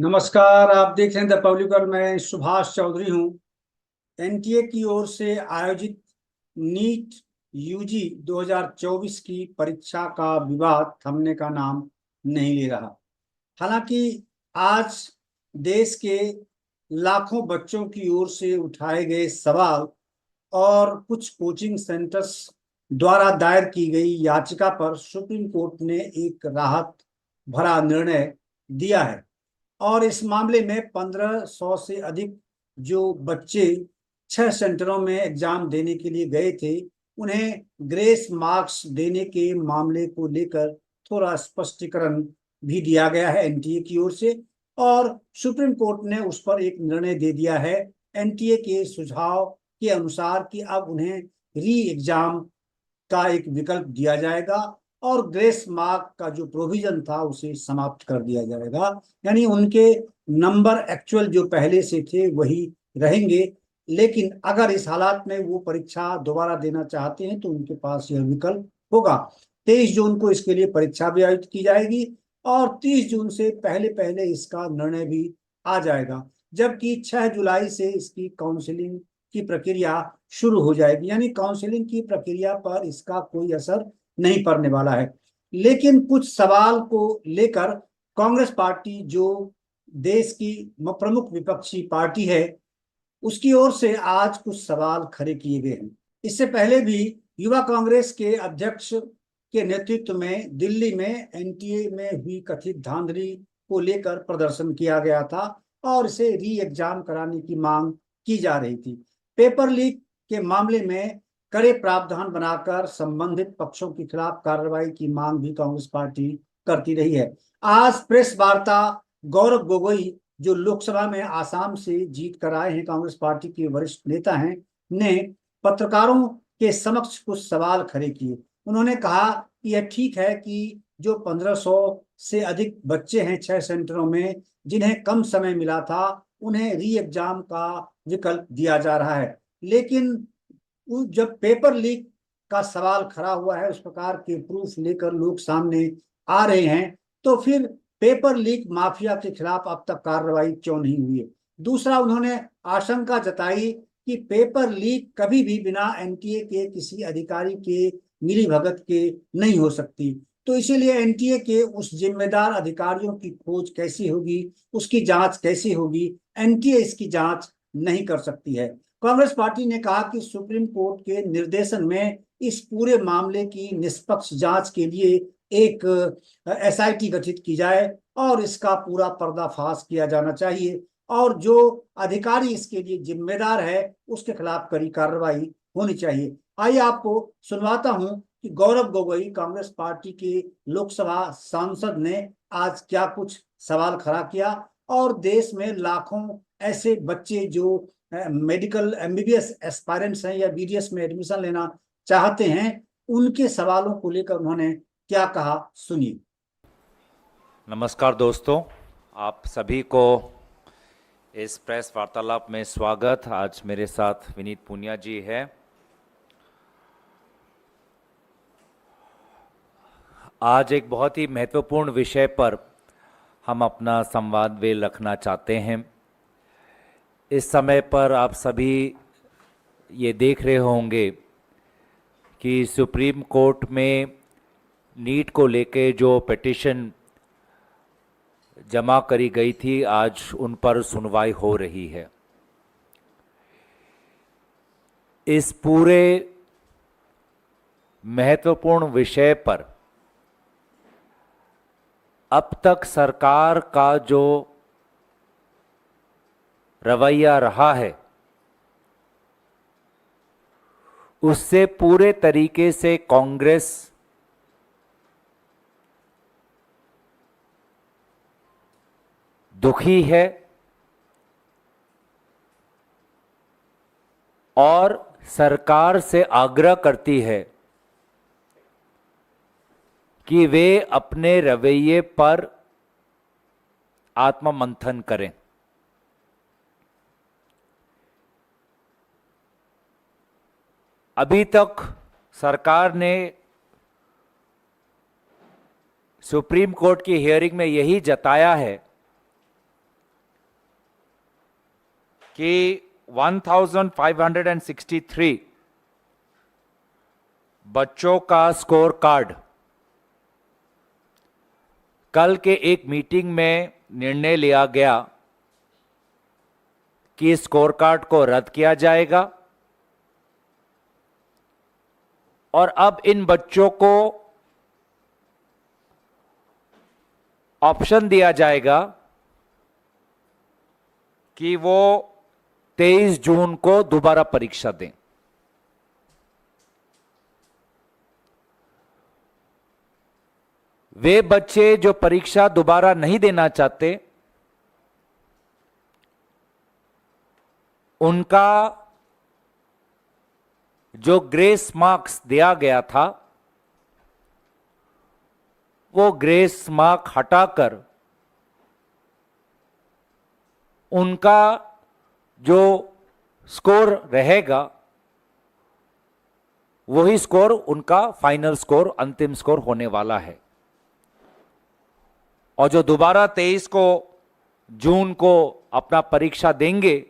नमस्कार। आप देख रहे हैं द पब्लिकर। मैं सुभाष चौधरी हूं। एनटीए की ओर से आयोजित नीट यूजी 2024 की परीक्षा का विवाद थमने का नाम नहीं ले रहा। हालांकि आज देश के लाखों बच्चों की ओर से उठाए गए सवाल और कुछ कोचिंग सेंटर्स द्वारा दायर की गई याचिका पर सुप्रीम कोर्ट ने एक राहत भरा निर्णय दिया है। और इस मामले में 1500 से अधिक जो बच्चे 6 सेंटरों में एग्जाम देने के लिए गए थे, उन्हें ग्रेस मार्क्स देने के मामले को लेकर थोड़ा स्पष्टीकरण भी दिया गया है एनटीए की ओर से। और सुप्रीम कोर्ट ने उस पर एक निर्णय दे दिया है एनटीए के सुझाव के अनुसार कि अब उन्हें री एग्जाम का एक विकल्प दिया जाएगा और ग्रेस मार्क का जो प्रोविजन था उसे समाप्त कर दिया जाएगा। यानी उनके नंबर एक्चुअल जो पहले से थे वही रहेंगे, लेकिन अगर इस हालात में वो परीक्षा दोबारा देना चाहते हैं तो उनके पास यह विकल्प होगा। 23 जून को इसके लिए परीक्षा भी आयोजित की जाएगी और 30 जून से पहले पहले इसका निर्णय भी आ जाएगा, जबकि 6 जुलाई से इसकी काउंसलिंग की प्रक्रिया शुरू हो जाएगी। यानी काउंसलिंग की प्रक्रिया पर इसका कोई असर नहीं पड़ने वाला है। लेकिन कुछ सवाल को लेकर कांग्रेस पार्टी, जो देश की प्रमुख विपक्षी पार्टी है, उसकी ओर से आज कुछ सवाल खड़े किए गए हैं। इससे पहले भी युवा कांग्रेस के अध्यक्ष के नेतृत्व में दिल्ली में एनटीए में हुई कथित धांधली को लेकर प्रदर्शन किया गया था और इसे री एग्जाम कराने की मांग की जा रही थी। पेपर लीक के मामले में कड़े प्रावधान बनाकर संबंधित पक्षों के खिलाफ कार्रवाई की मांग भी कांग्रेस पार्टी करती रही है। आज प्रेस वार्ता गौरव गोगोई, जो लोकसभा में आसाम से जीत कर आए हैं, कांग्रेस पार्टी के वरिष्ठ नेता हैं, ने पत्रकारों के समक्ष कुछ सवाल खड़े किए। उन्होंने कहा कि यह ठीक है कि जो 1500 से अधिक बच्चे हैं 6 सेंटरों में, जिन्हें कम समय मिला था, उन्हें री एग्जाम का विकल्प दिया जा रहा है। लेकिन जब पेपर लीक का सवाल खड़ा हुआ है, उस प्रकार के प्रूफ लेकर लोग सामने आ रहे हैं, तो फिर पेपर लीक माफिया के खिलाफ अब तक कार्रवाई क्यों नहीं हुई है। दूसरा, उन्होंने आशंका जताई कि पेपर लीक कभी भी बिना एनटीए के किसी अधिकारी के मिलीभगत के नहीं हो सकती। तो इसीलिए एनटीए के उस जिम्मेदार अधिकारियों की खोज कैसी होगी, उसकी जांच कैसी होगी, एनटीए इसकी जांच नहीं कर सकती है। कांग्रेस पार्टी ने कहा कि सुप्रीम कोर्ट के निर्देशन में इस पूरे मामले की निष्पक्ष जांच के लिए एक एसआईटी गठित की जाए और इसका पूरा पर्दाफाश किया जाना चाहिए और जो अधिकारी इसके लिए जिम्मेदार है उसके खिलाफ कड़ी कार्रवाई होनी चाहिए। आइए आपको सुनवाता हूं कि गौरव गोगोई, कांग्रेस पार्टी के लोकसभा सांसद, ने आज क्या कुछ सवाल खड़ा किया और देश में लाखों ऐसे बच्चे जो मेडिकल एमबीबीएस एस्पायरेंट्स हैं या बीडीएस में एडमिशन लेना चाहते हैं, उनके सवालों को लेकर उन्होंने क्या कहा, सुनिए। नमस्कार दोस्तों, आप सभी को इस प्रेस वार्तालाप में स्वागत। आज मेरे साथ विनीत पुनिया जी है। आज एक बहुत ही महत्वपूर्ण विषय पर हम अपना संवाद वे रखना चाहते हैं। इस समय पर आप सभी ये देख रहे होंगे कि सुप्रीम कोर्ट में नीट को लेके जो पिटीशन जमा करी गई थी, आज उन पर सुनवाई हो रही है। इस पूरे महत्वपूर्ण विषय पर अब तक सरकार का जो रवैया रहा है, उससे पूरे तरीके से कांग्रेस दुखी है और सरकार से आग्रह करती है कि वे अपने रवैये पर आत्ममंथन करें। अभी तक सरकार ने सुप्रीम कोर्ट की हियरिंग में यही जताया है कि 1563 बच्चों का स्कोर कार्ड कल के एक मीटिंग में निर्णय लिया गया कि स्कोर कार्ड को रद्द किया जाएगा और अब इन बच्चों को ऑप्शन दिया जाएगा कि वो 23 जून को दोबारा परीक्षा दें। वे बच्चे जो परीक्षा दोबारा नहीं देना चाहते, उनका जो ग्रेस मार्क्स दिया गया था, वो ग्रेस मार्क हटाकर उनका जो स्कोर रहेगा वही स्कोर उनका फाइनल स्कोर, अंतिम स्कोर होने वाला है। और जो दोबारा 23 को जून को अपना परीक्षा देंगे,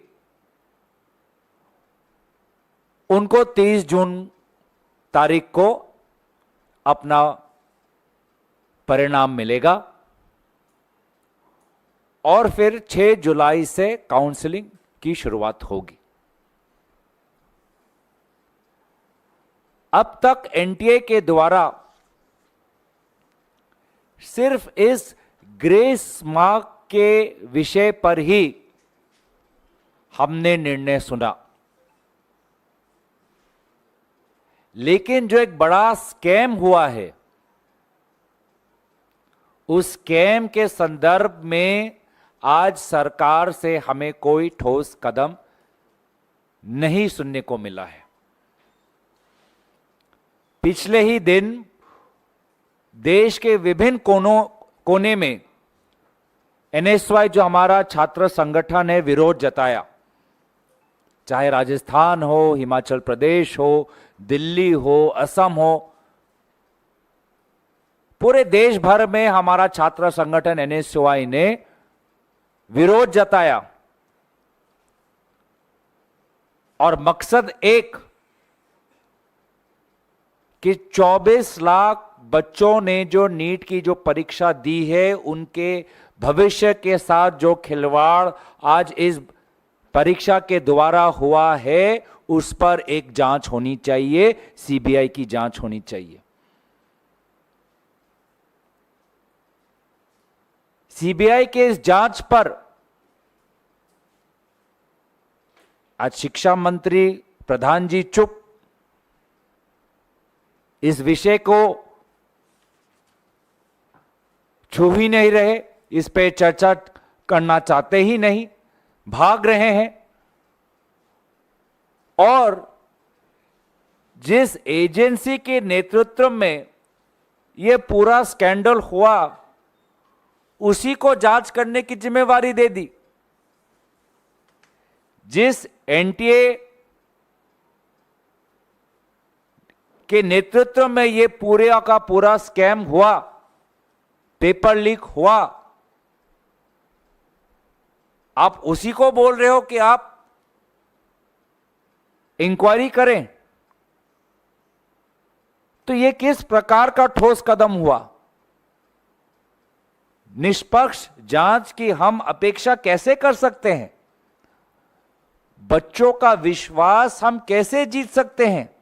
उनको 30 जून तारीख को अपना परिणाम मिलेगा और फिर 6 जुलाई से काउंसलिंग की शुरुआत होगी। अब तक एनटीए के द्वारा सिर्फ इस ग्रेस मार्क के विषय पर ही हमने निर्णय सुना, लेकिन जो एक बड़ा स्कैम हुआ है, उस स्कैम के संदर्भ में आज सरकार से हमें कोई ठोस कदम नहीं सुनने को मिला है। पिछले ही दिन देश के विभिन्न कोने में एनएसवाई जो हमारा छात्र संगठन है, विरोध जताया। चाहे राजस्थान हो, हिमाचल प्रदेश हो, दिल्ली हो, असम हो, पूरे देश भर में हमारा छात्र संगठन एनएसवाई ने विरोध जताया और मकसद एक कि 24 लाख बच्चों ने जो नीट की जो परीक्षा दी है, उनके भविष्य के साथ जो खिलवाड़ आज इस परीक्षा के द्वारा हुआ है, उस पर एक जांच होनी चाहिए, सीबीआई की जांच होनी चाहिए। सीबीआई के इस जांच पर आज शिक्षा मंत्री प्रधान जी चुप, इस विषय को छू ही नहीं रहे, इस पे चर्चा करना चाहते ही नहीं, भाग रहे हैं। और जिस एजेंसी के नेतृत्व में यह पूरा स्कैंडल हुआ, उसी को जांच करने की जिम्मेवारी दे दी। जिस एनटीए के नेतृत्व में यह पूरे का पूरा स्कैम हुआ, पेपर लीक हुआ, आप उसी को बोल रहे हो कि आप इंक्वायरी करें। तो यह किस प्रकार का ठोस कदम हुआ? निष्पक्ष जांच की हम अपेक्षा कैसे कर सकते हैं? बच्चों का विश्वास हम कैसे जीत सकते हैं?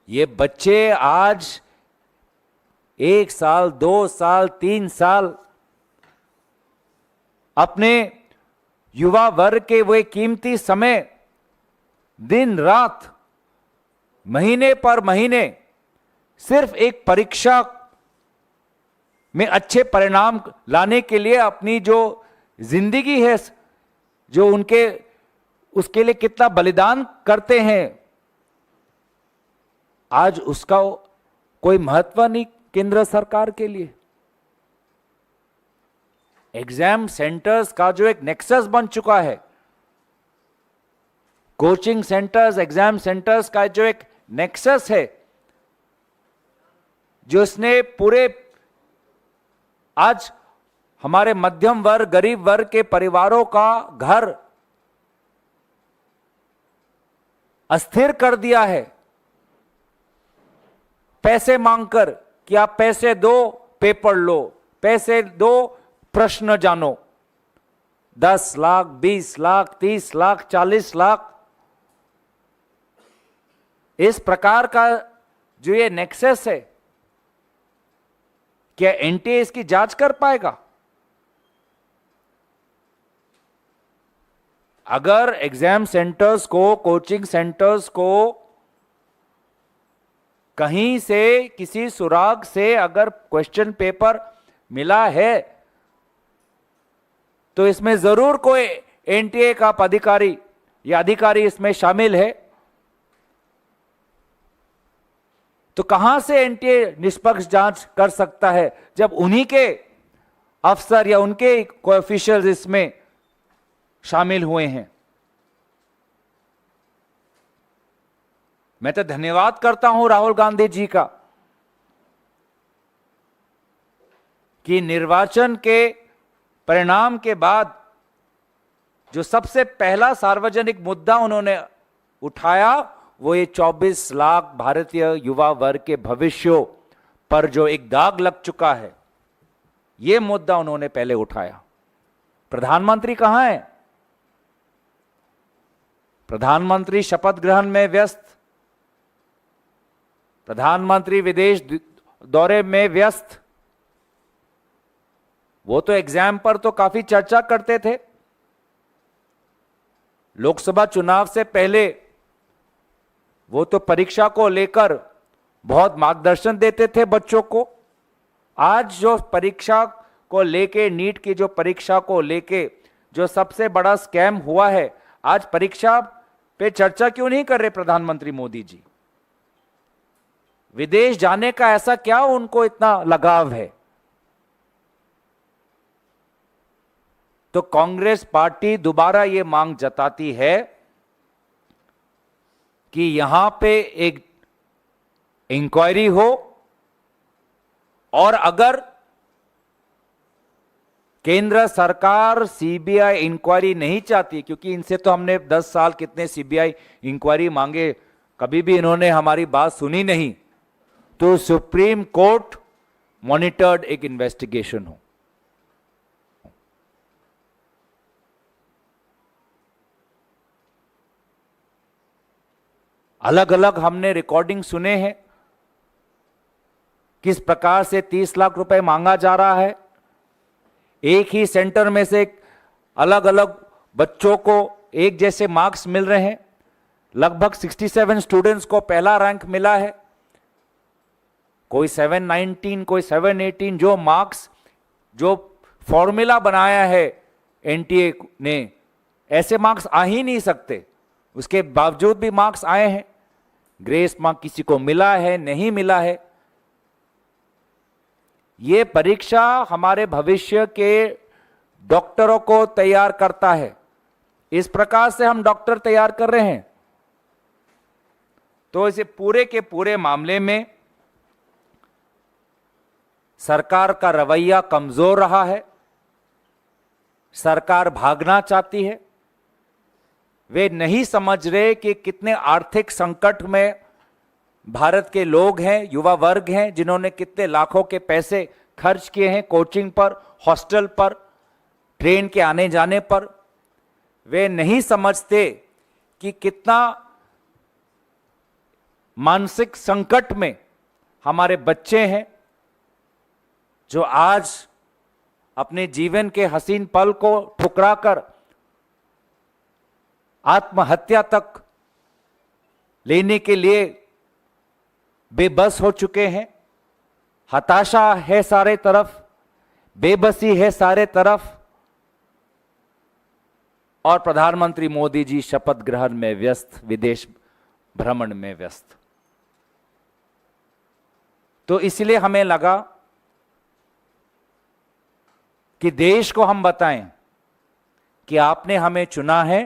ये बच्चे आज 1 साल, 2 साल, 3 साल अपने युवा वर्ग के वे कीमती समय दिन रात, महीने पर महीने सिर्फ एक परीक्षा में अच्छे परिणाम लाने के लिए अपनी जो जिंदगी है, जो उनके उसके लिए कितना बलिदान करते हैं, आज उसका कोई महत्व नहीं केंद्र सरकार के लिए। एग्जाम सेंटर्स का जो एक नेक्सस बन चुका है, कोचिंग सेंटर्स, एग्जाम सेंटर्स का जो एक नेक्सस है, जो इसने पूरे आज हमारे मध्यम वर्ग, गरीब वर्ग के परिवारों का घर अस्थिर कर दिया है, पैसे मांगकर कि आप पैसे दो पेपर लो, पैसे दो प्रश्न जानो। 10 लाख, 20 लाख, 30 लाख, 40 लाख, इस प्रकार का जो ये नेक्सस है, क्या एनटीए इसकी जांच कर पाएगा? अगर एग्जाम सेंटर्स को, कोचिंग सेंटर्स को कहीं से किसी सुराग से अगर क्वेश्चन पेपर मिला है तो इसमें जरूर कोई एनटीए का अधिकारी या अधिकारी इसमें शामिल है। तो कहां से एनटीए निष्पक्ष जांच कर सकता है जब उन्हीं के अफसर या उनके ऑफिशियल्स इसमें शामिल हुए हैं? मैं तो धन्यवाद करता हूं राहुल गांधी जी का कि निर्वाचन के परिणाम के बाद जो सबसे पहला सार्वजनिक मुद्दा उन्होंने उठाया वो ये 24 लाख भारतीय युवा वर्ग के भविष्यों पर जो एक दाग लग चुका है, ये मुद्दा उन्होंने पहले उठाया। प्रधानमंत्री कहां है? प्रधानमंत्री शपथ ग्रहण में व्यस्त, प्रधानमंत्री विदेश दौरे में व्यस्त। वो तो एग्जाम पर तो काफी चर्चा करते थे। लोकसभा चुनाव से पहले वो तो परीक्षा को लेकर बहुत मार्गदर्शन देते थे बच्चों को। आज जो परीक्षा को लेके, नीट की जो परीक्षा को लेके जो सबसे बड़ा स्कैम हुआ है, आज परीक्षा पे चर्चा क्यों नहीं कर रहे प्रधानमंत्री मोदी जी? विदेश जाने का ऐसा क्या उनको इतना लगाव है? तो कांग्रेस पार्टी दोबारा ये मांग जताती है कि यहां पे एक इंक्वायरी हो, और अगर केंद्र सरकार सीबीआई इंक्वायरी नहीं चाहती, क्योंकि इनसे तो हमने 10 साल कितने सीबीआई इंक्वायरी मांगे, कभी भी इन्होंने हमारी बात सुनी नहीं, तो सुप्रीम कोर्ट मॉनिटर्ड एक इन्वेस्टिगेशन हो। अलग अलग हमने रिकॉर्डिंग सुने हैं किस प्रकार से 30 लाख रुपए मांगा जा रहा है। एक ही सेंटर में से अलग अलग बच्चों को एक जैसे मार्क्स मिल रहे हैं। लगभग 67 स्टूडेंट्स को पहला रैंक मिला है, कोई 719, कोई 718। जो मार्क्स, जो फॉर्मूला बनाया है एनटीए ने, ऐसे मार्क्स आ ही नहीं सकते। उसके बावजूद भी मार्क्स आए हैं। ग्रेस मार्क किसी को मिला है, नहीं मिला है। ये परीक्षा हमारे भविष्य के डॉक्टरों को तैयार करता है। इस प्रकार से हम डॉक्टर तैयार कर रहे हैं। तो इसे पूरे के पूरे मामले में सरकार का रवैया कमजोर रहा है। सरकार भागना चाहती है। वे नहीं समझ रहे कि कितने आर्थिक संकट में भारत के लोग हैं, युवा वर्ग हैं, जिन्होंने कितने लाखों के पैसे खर्च किए हैं कोचिंग पर, हॉस्टल पर, ट्रेन के आने जाने पर। वे नहीं समझते कि कितना मानसिक संकट में हमारे बच्चे हैं, जो आज अपने जीवन के हसीन पल को ठुकराकर आत्महत्या तक लेने के लिए बेबस हो चुके हैं। हताशा है सारे तरफ, बेबसी है सारे तरफ, और प्रधानमंत्री मोदी जी शपथ ग्रहण में व्यस्त, विदेश भ्रमण में व्यस्त। तो इसलिए हमें लगा कि देश को हम बताएं कि आपने हमें चुना है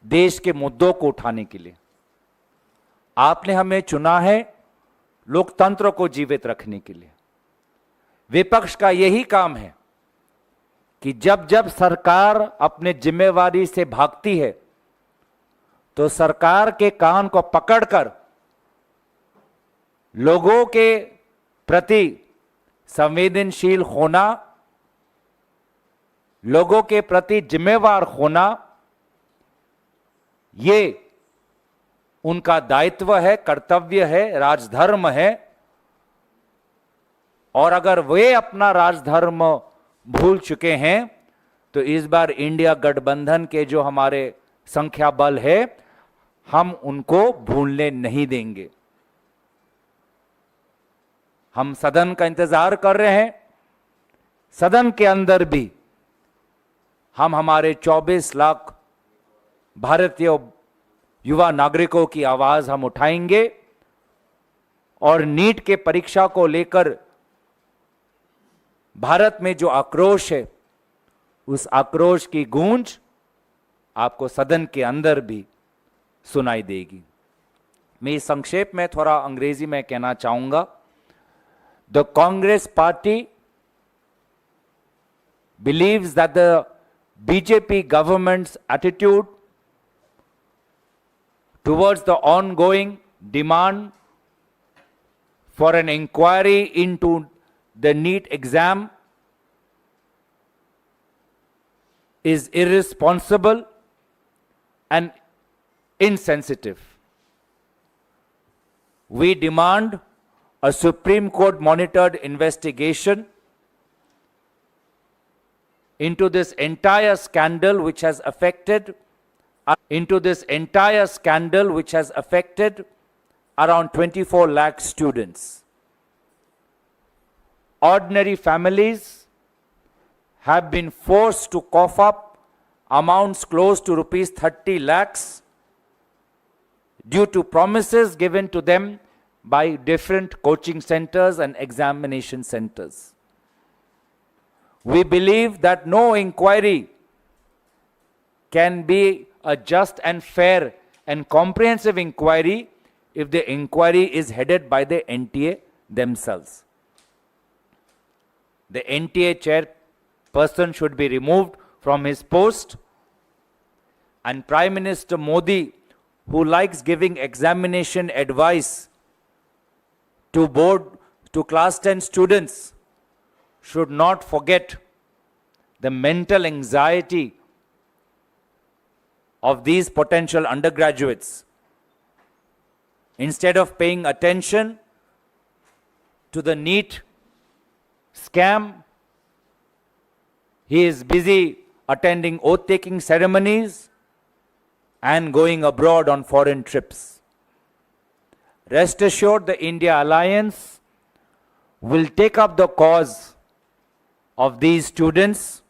देश के मुद्दों को उठाने के लिए। आपने हमें चुना है लोकतंत्र को जीवित रखने के लिए। विपक्ष का यही काम है कि जब जब सरकार अपने जिम्मेवारी से भागती है तो सरकार के कान को पकड़कर लोगों के प्रति संवेदनशील होना, लोगों के प्रति जिम्मेवार होना, ये उनका दायित्व है, कर्तव्य है, राजधर्म है। और अगर वे अपना राजधर्म भूल चुके हैं तो इस बार इंडिया गठबंधन के जो हमारे संख्या बल है, हम उनको भूलने नहीं देंगे। हम सदन का इंतजार कर रहे हैं। सदन के अंदर भी हम हमारे 24 लाख भारतीय युवा नागरिकों की आवाज हम उठाएंगे और नीट के परीक्षा को लेकर भारत में जो आक्रोश है, उस आक्रोश की गूंज आपको सदन के अंदर भी सुनाई देगी। मैं संक्षेप में थोड़ा अंग्रेजी में कहना चाहूंगा। The Congress party believes that the BJP government's attitude towards the ongoing demand for an inquiry into the NEET exam is irresponsible and insensitive. We demand a Supreme Court monitored investigation into this entire scandal which has affected around 24 lakh students. Ordinary families have been forced to cough up amounts close to rupees 30 lakhs due to promises given to them by different coaching centers and examination centers. We believe that no inquiry can be a just and fair and comprehensive inquiry if the inquiry is headed by the NTA themselves. The NTA chairperson should be removed from his post, and Prime Minister Modi, who likes giving examination advice to class 10 students, should not forget the mental anxiety of these potential undergraduates. Instead of paying attention to the NEET scam, he is busy attending oath-taking ceremonies and going abroad on foreign trips. Rest assured, the India Alliance will take up the cause of these students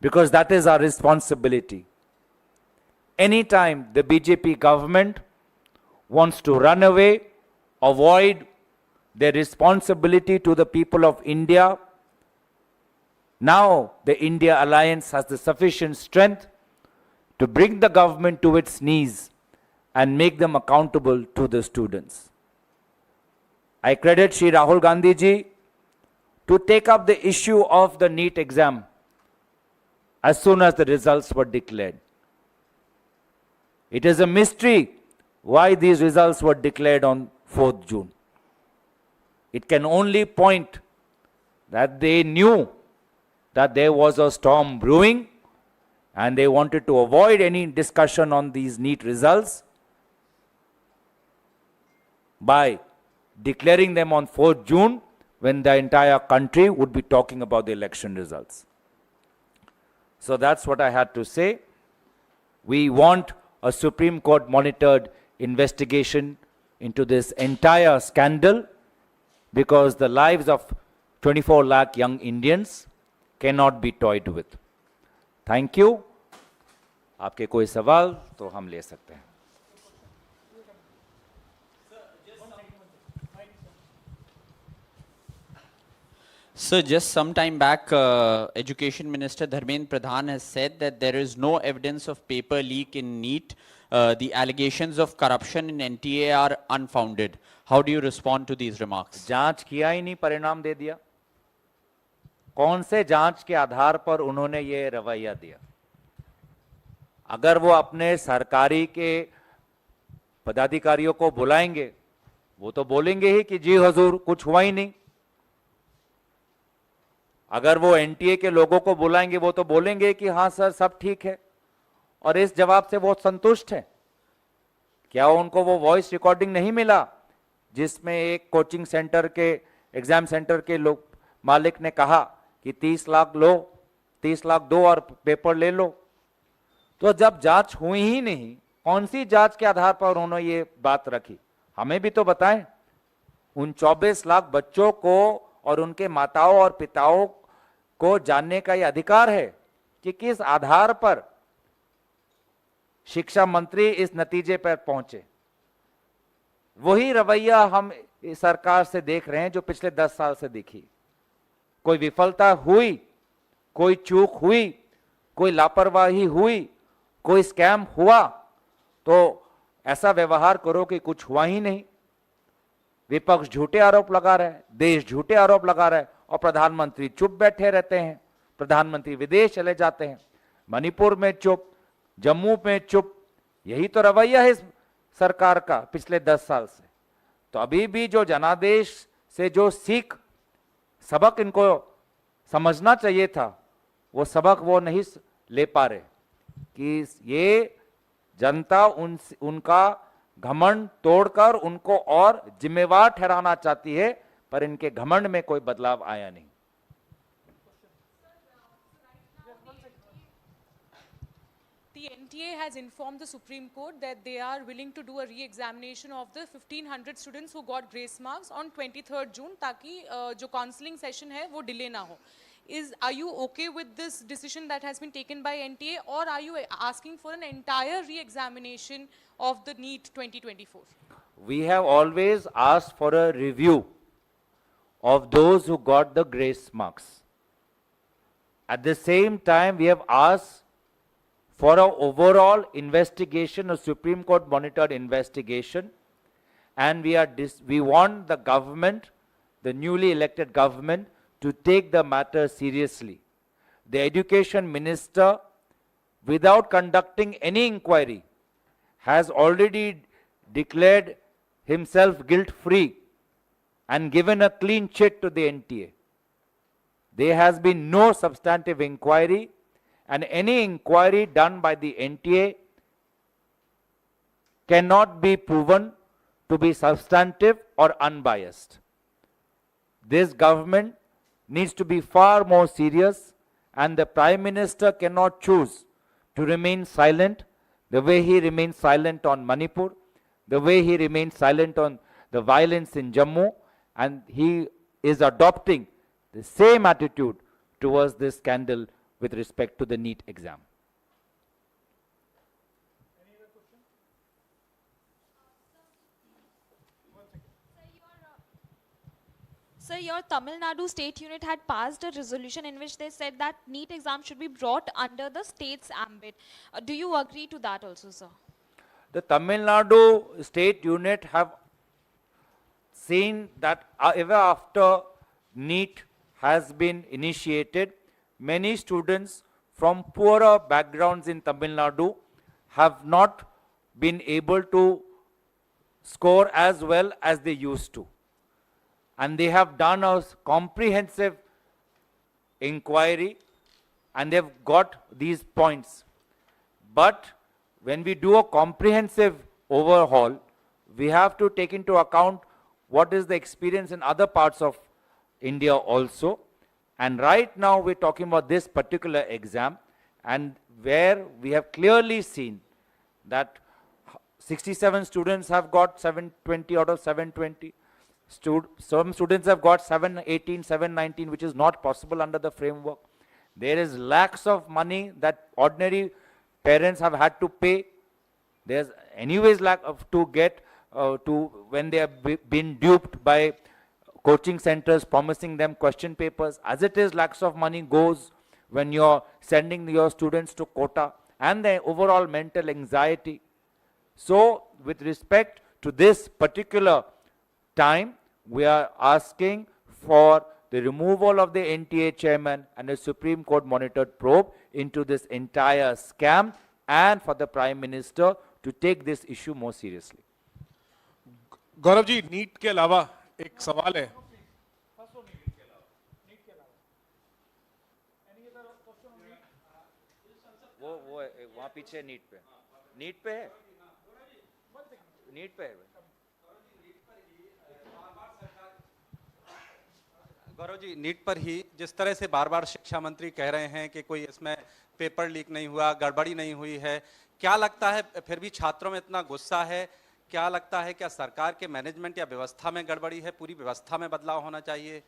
because that is our responsibility. Anytime the BJP government wants to run away, avoid their responsibility to the people of India, now the India Alliance has the sufficient strength to bring the government to its knees and make them accountable to the students. I credit Shri Rahul Gandhi ji to take up the issue of the NEET exam as soon as the results were declared. It is a mystery why these results were declared on 4th June. It can only point that they knew that there was a storm brewing and they wanted to avoid any discussion on these NEET results by declaring them on 4th June when the entire country would be talking about the election results. So that's what I had to say. We want a Supreme Court monitored investigation into this entire scandal because the lives of 24 lakh young Indians cannot be toyed with. Thank you. आपके कोई सवाल तो हम ले सकते हैं. Sir, just some time back, Education Minister Dharmendra Pradhan has said that there is no evidence of paper leak in NEET. The allegations of corruption in NTA are unfounded. How do you respond to these remarks? जांच किया ही नहीं, परिणाम दे दिया. कौन से जांच के आधार पर उन्होंने ये रवैया दिया? अगर वो अपने सरकारी के पदाधिकारियों को बुलाएंगे, वो तो बोलेंगे ही कि जी हुजूर कुछ हुआ ही नहीं। अगर वो एनटीए के लोगों को बुलाएंगे, वो तो बोलेंगे कि हाँ सर सब ठीक है, और इस जवाब से वो संतुष्ट है। क्या उनको वो वॉइस रिकॉर्डिंग नहीं मिला जिसमें एक कोचिंग सेंटर के, एग्जाम सेंटर के लोग मालिक ने कहा कि 30 लाख लो, 30 लाख दो और पेपर ले लो? तो जब जांच हुई ही नहीं, कौन सी जांच के आधार पर उन्होंने ये बात रखी? हमें भी तो बताएं। उन 24 लाख बच्चों को और उनके माताओं और पिताओं को जानने का यह अधिकार है कि किस आधार पर शिक्षा मंत्री इस नतीजे पर पहुंचे। वही रवैया हम इस सरकार से देख रहे हैं जो पिछले 10 साल से दिखी। कोई विफलता हुई, कोई चूक हुई, कोई लापरवाही हुई, कोई स्कैम हुआ तो ऐसा व्यवहार करो कि कुछ हुआ ही नहीं। विपक्ष झूठे आरोप लगा रहा है, देश झूठे आरोप लगा रहा है, और प्रधानमंत्री चुप बैठे रहते हैं। प्रधानमंत्री विदेश चले जाते हैं, मणिपुर में चुप, जम्मू में चुप। यही तो रवैया है इस सरकार का पिछले 10 साल से। तो अभी भी जो जनादेश से जो सीख सबक इनको समझना चाहिए था, वो सबक वो नहीं ले पा रहे कि ये जनता उनका घमंड तोड़कर उनको और जिम्मेवार ठहराना चाहती है, पर इनके घमंड में कोई बदलाव आया नहीं। The NTA has informed the Supreme Court that they are willing to do a re-examination of the 1500 students who got grace marks on 23rd June ताकि जो counseling session है वो delay ना हो. Are you okay with this decision that has been taken by NTA, or are you asking for an entire re-examination of the NEET 2024? We have always asked for a review of those who got the grace marks. At the same time, we have asked for an overall investigation, a Supreme Court monitored investigation, and we want the government, the newly elected government, to take the matter seriously. The education minister, without conducting any inquiry, has already declared himself guilt-free and given a clean check to the NTA. There has been no substantive inquiry, and any inquiry done by the NTA cannot be proven to be substantive or unbiased. This government needs to be far more serious, and the Prime Minister cannot choose to remain silent the way he remains silent on Manipur, the way he remains silent on the violence in Jammu, and he is adopting the same attitude towards this scandal with respect to the NEET exam. Sir, your Tamil Nadu state unit had passed a resolution in which they said that NEET exam should be brought under the state's ambit. Do you agree to that also, sir? The Tamil Nadu state unit have seen that ever after NEET has been initiated, many students from poorer backgrounds in Tamil Nadu have not been able to score as well as they used to. And they have done a comprehensive inquiry and they've got these points. But when we do a comprehensive overhaul, we have to take into account what is the experience in other parts of India also. And right now we're talking about this particular exam, and where we have clearly seen that 67 students have got 720 out of 720. Some students have got 718, 719, which is not possible under the framework. There is lakhs of money that ordinary parents have had to pay. There's anyways lack of to get to when they have been duped by coaching centers promising them question papers. As it is, lakhs of money goes when you're sending your students to quota, and the overall mental anxiety. So with respect to this particular time, we are asking for the removal of the NTA chairman and a Supreme Court monitored probe into this entire scam, and for the Prime Minister to take this issue more seriously. Gaurav ji, NEET के अलावा एक सवाल है। वो वहाँ पीछे NEET पे है, नीट पे है। गौरव जी, नीट पर ही जिस तरह से बार बार शिक्षा मंत्री कह रहे हैं कि कोई इसमें पेपर लीक नहीं हुआ, गड़बड़ी नहीं हुई है, क्या लगता है फिर भी छात्रों में इतना गुस्सा है? क्या लगता है क्या सरकार के मैनेजमेंट या व्यवस्था में गड़बड़ी है? पूरी व्यवस्था में बदलाव होना चाहिए?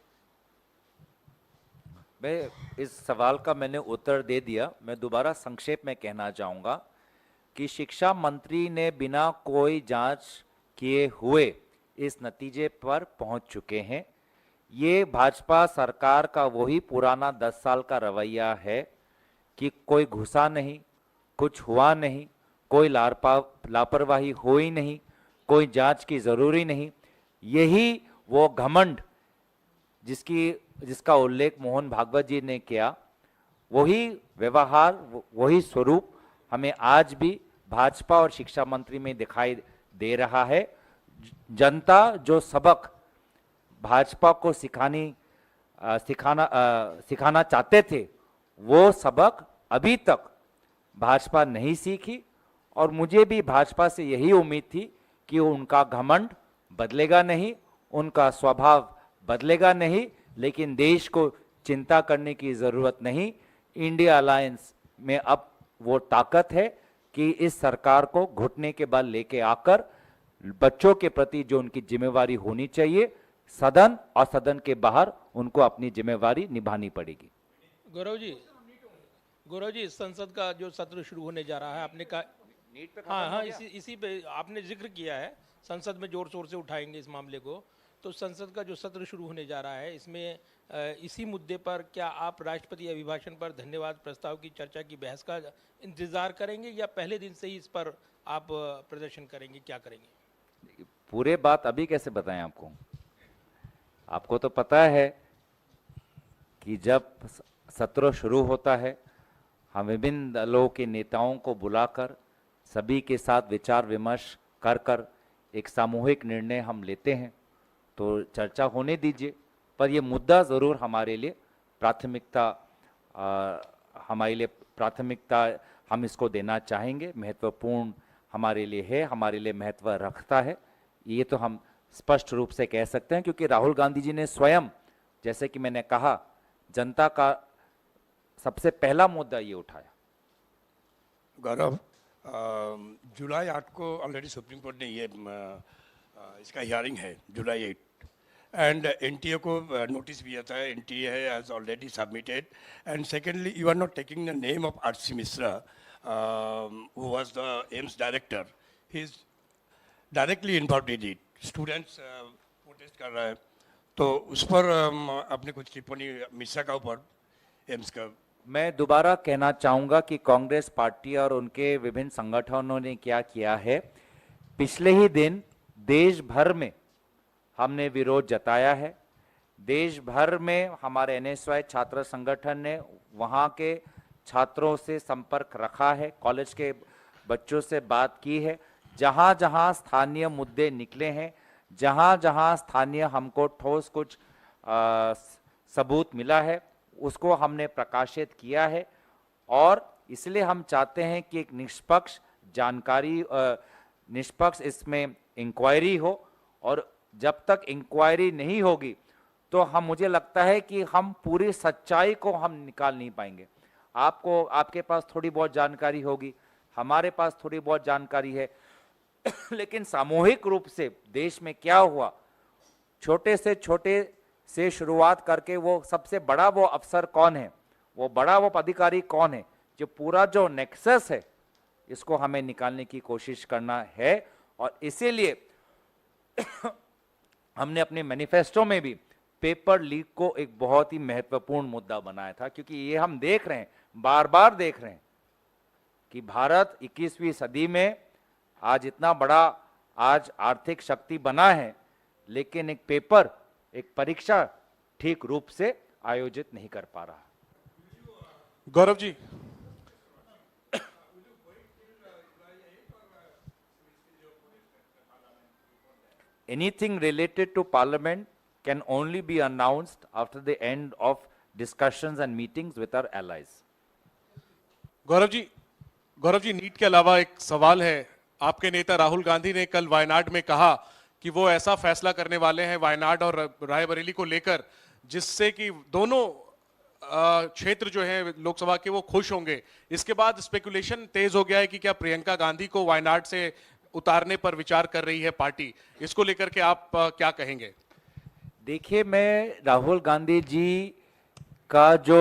मैं इस सवाल का मैंने उत्तर दे दिया। मैं दोबारा संक्षेप में कहना चाहूँगा कि शिक्षा मंत्री ने बिना कोई जांच किए हुए इस नतीजे पर पहुंच चुके हैं। ये भाजपा सरकार का वही पुराना 10 साल का रवैया है कि कोई घुसा नहीं, कुछ हुआ नहीं, कोई लापरवाही हुई नहीं, कोई जांच की जरूरी नहीं। यही वो घमंड जिसका उल्लेख मोहन भागवत जी ने किया, वही व्यवहार, वही स्वरूप हमें आज भी भाजपा और शिक्षा मंत्री में दिखाई दे रहा है। जनता जो सबक भाजपा को सिखाना चाहते थे, वो सबक अभी तक भाजपा नहीं सीखी, और मुझे भी भाजपा से यही उम्मीद थी कि उनका घमंड बदलेगा नहीं, उनका स्वभाव बदलेगा नहीं, लेकिन देश को चिंता करने की जरूरत नहीं। इंडिया अलायंस में अब वो ताकत है कि इस सरकार को घुटने के बल लेके आकर बच्चों के प्रति जो उनकी जिम्मेवारी होनी चाहिए, सदन और सदन के बाहर उनको अपनी जिम्मेवारी निभानी पड़ेगी। गौरव जी, संसद का जो सत्र शुरू होने जा रहा है, आपने कहा नीट पे हाँ, इसी पे आपने जिक्र किया है, संसद में जोर शोर से उठाएंगे इस मामले को। तो संसद का जो सत्र शुरू होने जा रहा है, इसमें इसी मुद्दे पर क्या आप राष्ट्रपति अभिभाषण पर धन्यवाद प्रस्ताव की चर्चा की बहस का इंतजार करेंगे, या पहले दिन से ही इस पर आप प्रदर्शन करेंगे? क्या करेंगे? पूरे बात अभी कैसे बताएं आपको? आपको तो पता है कि जब सत्र शुरू होता है, हम विभिन्न दलों के नेताओं को बुलाकर सभी के साथ विचार विमर्श कर एक सामूहिक निर्णय हम लेते हैं। तो चर्चा होने दीजिए, पर ये मुद्दा ज़रूर हमारे लिए प्राथमिकता हम इसको देना चाहेंगे, महत्वपूर्ण हमारे लिए है, हमारे लिए महत्व रखता है। ये तो हम स्पष्ट रूप से कह सकते हैं, क्योंकि राहुल गांधी जी ने स्वयं, जैसे कि मैंने कहा, जनता का सबसे पहला मुद्दा ये उठाया। गौरव, जुलाई 8 को ऑलरेडी सुप्रीम कोर्ट ने ये इसका हियरिंग है, जुलाई 8, एंड एनटीए को नोटिस भी आता है, NTA has already submitted, and secondly you are not taking the name of RC Mishra who was the AIIMS director, he is directly involved in it. Students protest कर रहे हैं, तो उस पर आपने कुछ टिप्पणी मिश्रा का ऊपर, एम्स का? मैं दोबारा कहना चाहूँगा कि कांग्रेस पार्टी और उनके विभिन्न संगठनों ने क्या किया है। पिछले ही दिन देश भर में हमने विरोध जताया है। देश भर में हमारे एनएसवाई छात्र संगठन ने वहाँ के छात्रों से संपर्क रखा है, कॉलेज के बच्चों से बात की है। जहाँ जहाँ स्थानीय मुद्दे निकले हैं, जहाँ जहाँ स्थानीय हमको ठोस कुछ सबूत मिला है, उसको हमने प्रकाशित किया है। और इसलिए हम चाहते हैं कि एक निष्पक्ष इसमें इंक्वायरी हो, और जब तक इंक्वायरी नहीं होगी तो मुझे लगता है कि हम पूरी सच्चाई को हम निकाल नहीं पाएंगे। आपके पास थोड़ी बहुत जानकारी होगी, हमारे पास थोड़ी बहुत जानकारी है, लेकिन सामूहिक रूप से देश में क्या हुआ, छोटे से शुरुआत करके वो सबसे बड़ा वो अफसर कौन है, वो बड़ा वो अधिकारी कौन है, जो पूरा जो नेक्सस है, इसको हमें निकालने की कोशिश करना है। और इसीलिए हमने अपने मैनिफेस्टो में भी पेपर लीक को एक बहुत ही महत्वपूर्ण मुद्दा बनाया था, क्योंकि ये हम देख रहे हैं, बार बार देख रहे हैं कि भारत 21वीं सदी में आज इतना बड़ा आर्थिक शक्ति बना है, लेकिन एक परीक्षा ठीक रूप से आयोजित नहीं कर पा रहा। Gaurav ji, Anything related to Parliament can only be announced after the end of discussions and meetings with our allies. Gaurav ji, NEET के अलावा एक सवाल है। आपके नेता राहुल गांधी ने कल वायनाड में कहा कि वो ऐसा फैसला करने वाले हैं वायनाड और रायबरेली को लेकर जिससे कि दोनों क्षेत्र जो है लोकसभा के वो खुश होंगे। इसके बाद स्पेकुलेशन तेज हो गया है कि क्या प्रियंका गांधी को वायनाड से उतारने पर विचार कर रही है पार्टी। इसको लेकर के आप क्या कहेंगे? देखिए, मैं राहुल गांधी जी का जो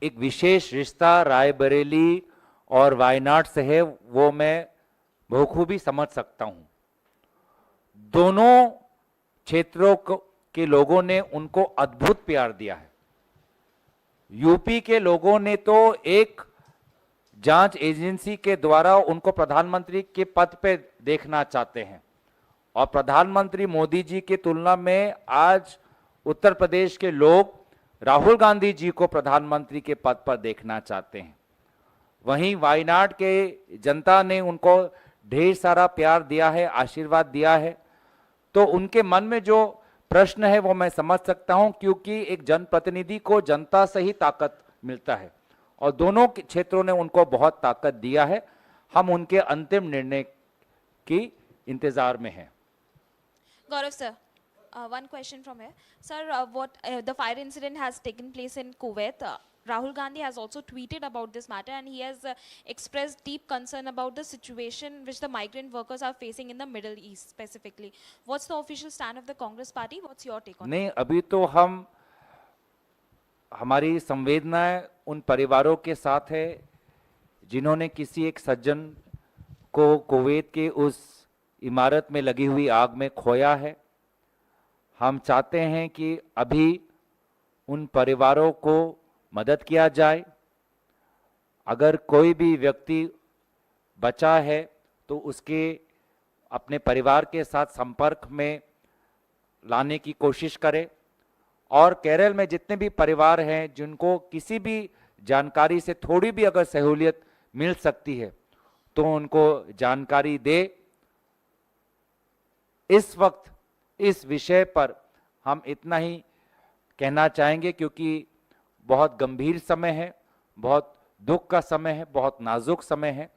एक विशेष रिश्ता रायबरेली और वायनाड से है वो मैं बखूबी समझ सकता हूं। दोनों क्षेत्रों के लोगों ने उनको अद्भुत प्यार दिया है। यूपी के लोगों ने तो एक जांच एजेंसी के द्वारा उनको प्रधानमंत्री के पद पे देखना चाहते हैं और प्रधानमंत्री मोदी जी की तुलना में आज उत्तर प्रदेश के लोग राहुल गांधी जी को प्रधानमंत्री के पद पर देखना चाहते हैं। वहीं वायनाड के जनता ने उनको ढेर सारा प्यार दिया है, आशीर्वाद दिया है। तो उनके मन में जो प्रश्न है वो मैं समझ सकता हूं, क्योंकि एक जनप्रतिनिधि को जनता से ही ताकत मिलता है और दोनों क्षेत्रों ने उनको बहुत ताकत दिया है। हम उनके अंतिम निर्णय की इंतजार में हैं। Gaurav sir, one question from here. Sir, the fire incident has taken place in Kuwait. Rahul Gandhi has also tweeted about this matter and he has expressed deep concern about the situation which the migrant workers are facing in the Middle East specifically. What's the official stand of the Congress party? What's your take on it? नहीं, अभी तो हमारी संवेदनाएं उन परिवारों के साथ है जिन्होंने किसी एक सज्जन को कुवैत के उस इमारत में लगी हुई आग में खोया है। हम चाहते हैं कि अभी उन परिवारों को मदद किया जाए। अगर कोई भी व्यक्ति बचा है तो उसके अपने परिवार के साथ संपर्क में लाने की कोशिश करें और केरल में जितने भी परिवार हैं जिनको किसी भी जानकारी से थोड़ी भी अगर सहूलियत मिल सकती है तो उनको जानकारी दे। इस वक्त इस विषय पर हम इतना ही कहना चाहेंगे क्योंकि बहुत गंभीर समय है, बहुत दुख का समय है, बहुत नाजुक समय है।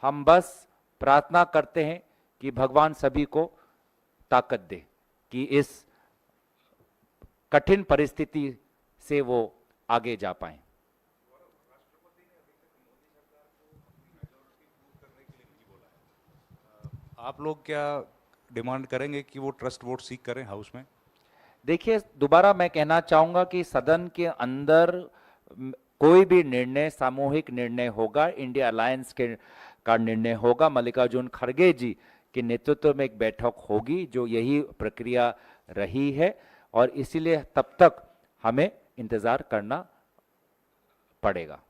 हम बस प्रार्थना करते हैं कि भगवान सभी को ताकत दे कि इस कठिन परिस्थिति से वो आगे जा पाएं। आप लोग क्या डिमांड करेंगे कि वो ट्रस्ट वोट सीक करें हाउस में? देखिए, दोबारा मैं कहना चाहूंगा कि सदन के अंदर कोई भी निर्णय सामूहिक निर्णय होगा, इंडिया अलायंस का निर्णय होगा। मल्लिकार्जुन खड़गे जी के नेतृत्व में एक बैठक होगी जो यही प्रक्रिया रही है और इसीलिए तब तक हमें इंतजार करना पड़ेगा।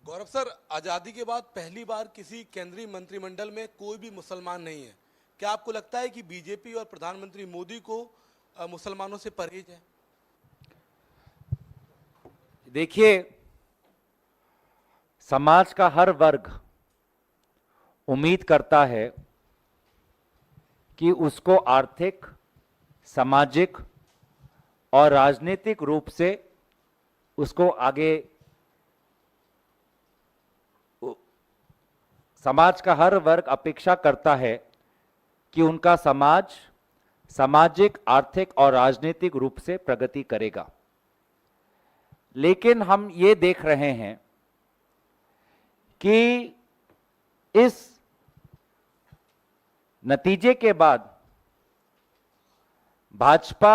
गौरव सर, आजादी के बाद पहली बार किसी केंद्रीय मंत्रिमंडल में कोई भी मुसलमान नहीं है। क्या आपको लगता है कि बीजेपी और प्रधानमंत्री मोदी को मुसलमानों से परहेज है? देखिए, समाज का हर वर्ग उम्मीद करता है कि उसको आर्थिक, सामाजिक और राजनीतिक रूप से उसको आगे, समाज का हर वर्ग अपेक्षा करता है कि उनका समाज सामाजिक, आर्थिक और राजनीतिक रूप से प्रगति करेगा। लेकिन हम ये देख रहे हैं कि इस नतीजे के बाद भाजपा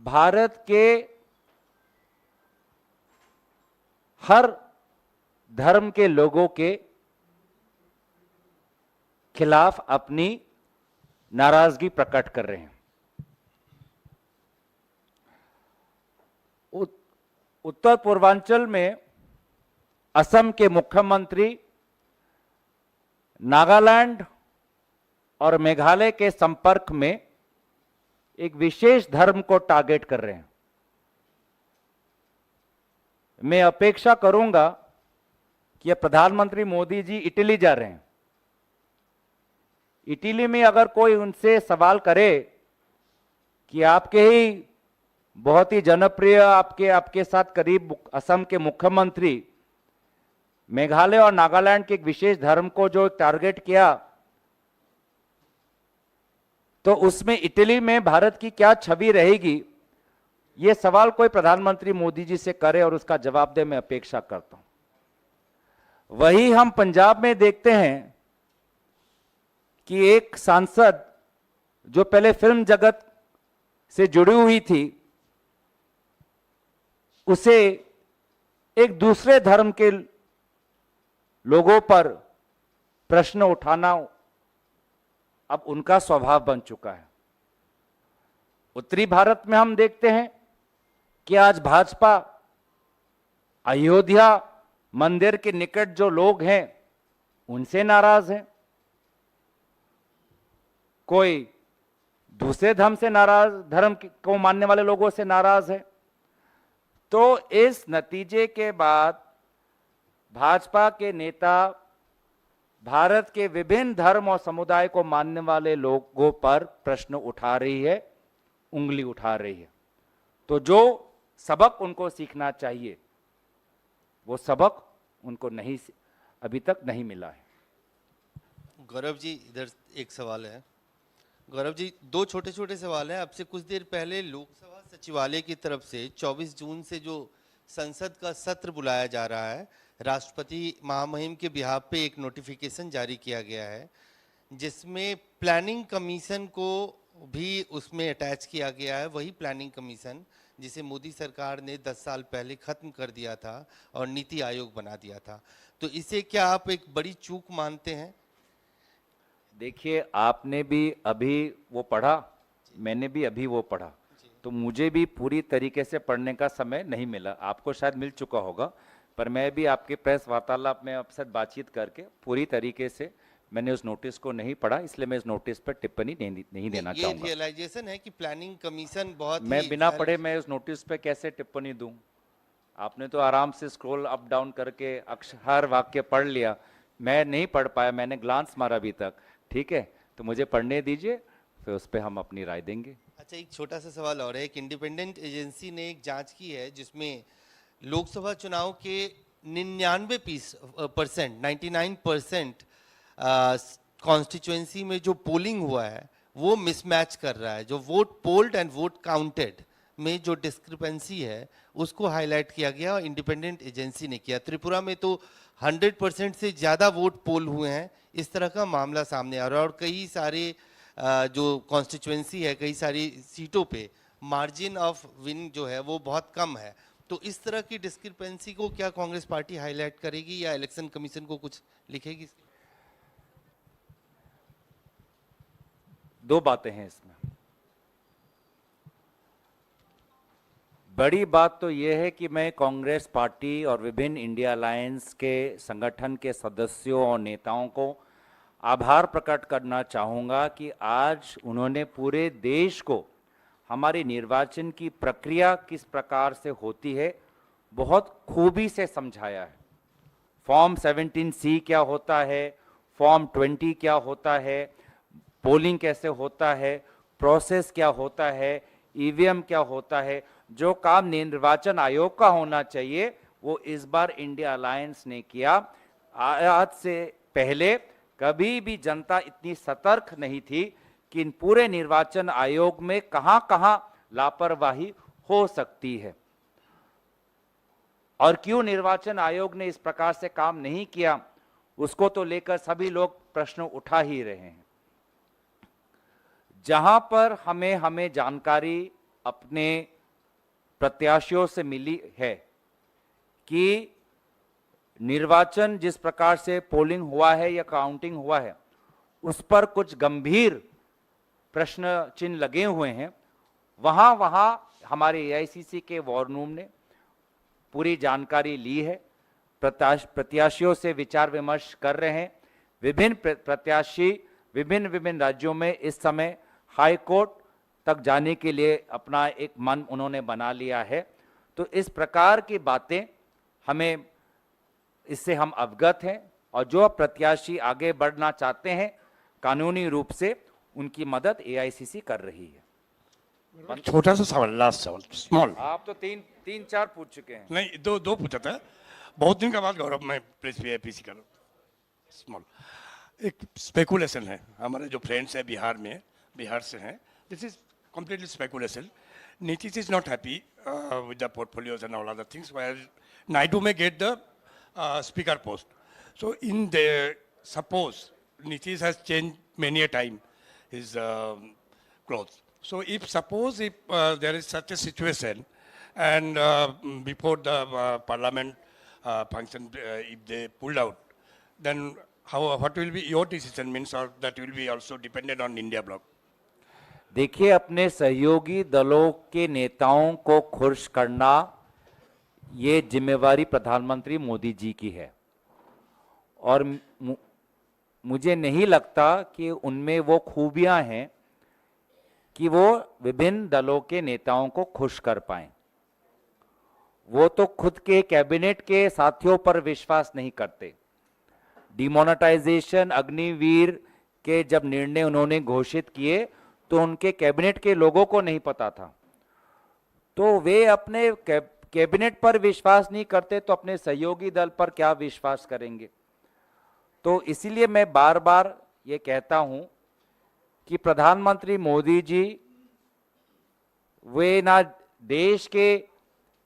भारत के हर धर्म के लोगों के खिलाफ अपनी नाराजगी प्रकट कर रहे हैं। उत्तर पूर्वांचल में असम के मुख्यमंत्री नागालैंड और मेघालय के संपर्क में एक विशेष धर्म को टारगेट कर रहे हैं। मैं अपेक्षा करूंगा कि प्रधानमंत्री मोदी जी इटली जा रहे हैं। इटली में अगर कोई उनसे सवाल करे कि आपके ही बहुत ही जनप्रिय आपके साथ करीब असम के मुख्यमंत्री मेघालय और नागालैंड के एक विशेष धर्म को जो टारगेट किया, तो उसमें इटली में भारत की क्या छवि रहेगी, यह सवाल कोई प्रधानमंत्री मोदी जी से करे और उसका जवाब दे, मैं अपेक्षा करता हूं। वही हम पंजाब में देखते हैं कि एक सांसद जो पहले फिल्म जगत से जुड़ी हुई थी, उसे एक दूसरे धर्म के लोगों पर प्रश्न उठाना अब उनका स्वभाव बन चुका है। उत्तरी भारत में हम देखते हैं कि आज भाजपा अयोध्या मंदिर के निकट जो लोग हैं उनसे नाराज हैं, कोई दूसरे धर्म को मानने वाले लोगों से नाराज है। तो इस नतीजे के बाद भाजपा के नेता भारत के विभिन्न धर्म और समुदाय को मानने वाले लोगों पर प्रश्न उठा रही है, उंगली उठा रही है। तो जो सबक उनको सीखना चाहिए वो सबक उनको अभी तक नहीं मिला है। गौरव जी, इधर एक सवाल है। गौरव जी, दो छोटे छोटे सवाल हैं। आपसे कुछ देर पहले लोकसभा सचिवालय की तरफ से 24 जून से जो संसद का सत्र बुलाया जा रहा है, राष्ट्रपति महामहिम के बिहाफ पे एक नोटिफिकेशन जारी किया गया है जिसमें प्लानिंग कमीशन को भी उसमें अटैच किया गया है। वही प्लानिंग कमीशन जिसे मोदी सरकार ने 10 साल पहले खत्म कर दिया था और नीति आयोग बना दिया था। तो इसे क्या आप एक बड़ी चूक मानते हैं? देखिए, आपने भी अभी वो पढ़ा, मैंने भी अभी वो पढ़ा, तो मुझे भी पूरी तरीके से पढ़ने का समय नहीं मिला। आपको शायद मिल चुका होगा, पर मैं भी आपके प्रेस वार्तालाप में आपसे बातचीत करके पूरी तरीके से मैंने उस नोटिस को नहीं पढ़ा, इसलिए मैं इस नोटिस पर टिप्पणी नहीं देना चाहूंगा। ये रियलाइजेशन है कि प्लानिंग कमीशन बहुत मैं बिना पढ़े मैं उस नोटिस पे कैसे टिप्पणी दूं? आपने तो आराम से स्क्रॉल अप डाउन करके हर वाक्य पढ़ लिया, मैं नहीं पढ़ पाया, मैंने ग्लांस मारा अभी तक। ठीक है, तो मुझे पढ़ने दीजिए, फिर उस पर हम अपनी राय देंगे। अच्छा, एक छोटा सा सवाल और है। एक इंडिपेंडेंट एजेंसी ने एक जांच की है जिसमें लोकसभा चुनाव के 99% कॉन्स्टिट्यूएंसी में जो पोलिंग हुआ है वो मिसमैच कर रहा है। जो vote polled and vote counted में जो डिस्क्रिपेंसी है उसको हाईलाइट किया गया और इंडिपेंडेंट एजेंसी ने किया। त्रिपुरा में तो 100% से ज़्यादा वोट पोल हुए हैं, इस तरह का मामला सामने आ रहा है। और कई सारे जो कॉन्स्टिट्यूएंसी है, कई सारी सीटों पे मार्जिन ऑफ विन जो है वो बहुत कम है। तो इस तरह की डिस्क्रिपेंसी को क्या कांग्रेस पार्टी हाईलाइट करेगी या इलेक्शन कमीशन को कुछ लिखेगी? दो बातें हैं इसमें। बड़ी बात तो यह है कि मैं कांग्रेस पार्टी और विभिन्न इंडिया अलायंस के संगठन के सदस्यों और नेताओं को आभार प्रकट करना चाहूँगा कि आज उन्होंने पूरे देश को हमारी निर्वाचन की प्रक्रिया किस प्रकार से होती है बहुत खूबी से समझाया है। फॉर्म 17C क्या होता है, फॉर्म 20 क्या होता है, पोलिंग कैसे होता है, प्रोसेस क्या होता है, ईवीएम क्या होता है। जो काम निर्वाचन आयोग का होना चाहिए वो इस बार इंडिया अलायंस ने किया। आज से पहले कभी भी जनता इतनी सतर्क नहीं थी कि इन पूरे निर्वाचन आयोग में कहां कहां लापरवाही हो सकती है और क्यों निर्वाचन आयोग ने इस प्रकार से काम नहीं किया, उसको तो लेकर सभी लोग प्रश्न उठा ही रहे हैं। जहां पर हमें जानकारी अपने प्रत्याशियों से मिली है कि निर्वाचन जिस प्रकार से पोलिंग हुआ है या काउंटिंग हुआ है उस पर कुछ गंभीर प्रश्न चिन्ह लगे हुए हैं, वहां हमारे AICC के वॉर रूम ने पूरी जानकारी ली है, प्रत्याशियों से विचार विमर्श कर रहे हैं। विभिन्न प्रत्याशी विभिन्न राज्यों में इस समय हाई कोर्ट तक जाने के लिए अपना एक मन उन्होंने बना लिया है। तो इस प्रकार की बातें हमें, इससे हम अवगत हैं और जो प्रत्याशी आगे बढ़ना चाहते हैं कानूनी रूप से उनकी मदद एआईसीसी कर रही है। छोटा सा सवाल, लास्ट सवाल, स्मॉल। आप तो तीन चार पूछ चुके हैं। नहीं, दो पूछा था। बहुत दिन के बाद गौरव मैं प्रेस पीसी कर स्मॉल एक स्पेकुलेशन है। हमारे जो फ्रेंड्स हैं बिहार में, बिहार से हैं, this is completely speculation. Nitish is not happy with the portfolios and all other things, where Naidu may get the speaker post. So in the, suppose Nitish has changed many a time his clothes. So if suppose if there is such a situation and before the parliament function, if they pulled out, then what will be your decision, means, or that will be also dependent on India bloc? देखिए, अपने सहयोगी दलों के नेताओं को खुश करना ये जिम्मेवारी प्रधानमंत्री मोदी जी की है और मुझे नहीं लगता कि उनमें वो खूबियां हैं कि वो विभिन्न दलों के नेताओं को खुश कर पाएं। वो तो खुद के कैबिनेट के साथियों पर विश्वास नहीं करते। डिमोनेटाइजेशन, अग्निवीर के जब निर्णय उन्होंने घोषित किए तो उनके कैबिनेट के लोगों को नहीं पता था। तो वे अपने कैबिनेट पर विश्वास नहीं करते तो अपने सहयोगी दल पर क्या विश्वास करेंगे। तो इसीलिए मैं बार बार ये कहता हूं कि प्रधानमंत्री मोदी जी वे ना देश के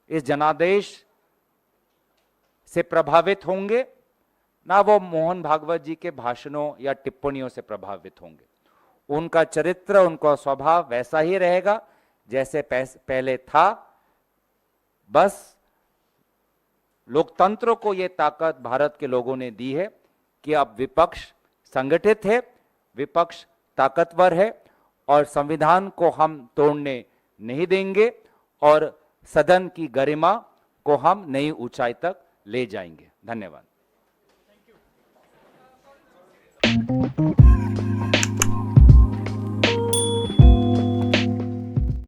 इस जनादेश से प्रभावित होंगे, ना वो मोहन भागवत जी के भाषणों या टिप्पणियों से प्रभावित होंगे। उनका चरित्र, उनका स्वभाव वैसा ही रहेगा जैसे पहले था। बस लोकतंत्र को ये ताकत भारत के लोगों ने दी है कि अब विपक्ष संगठित है, विपक्ष ताकतवर है और संविधान को हम तोड़ने नहीं देंगे और सदन की गरिमा को हम नई ऊंचाई तक ले जाएंगे। धन्यवाद।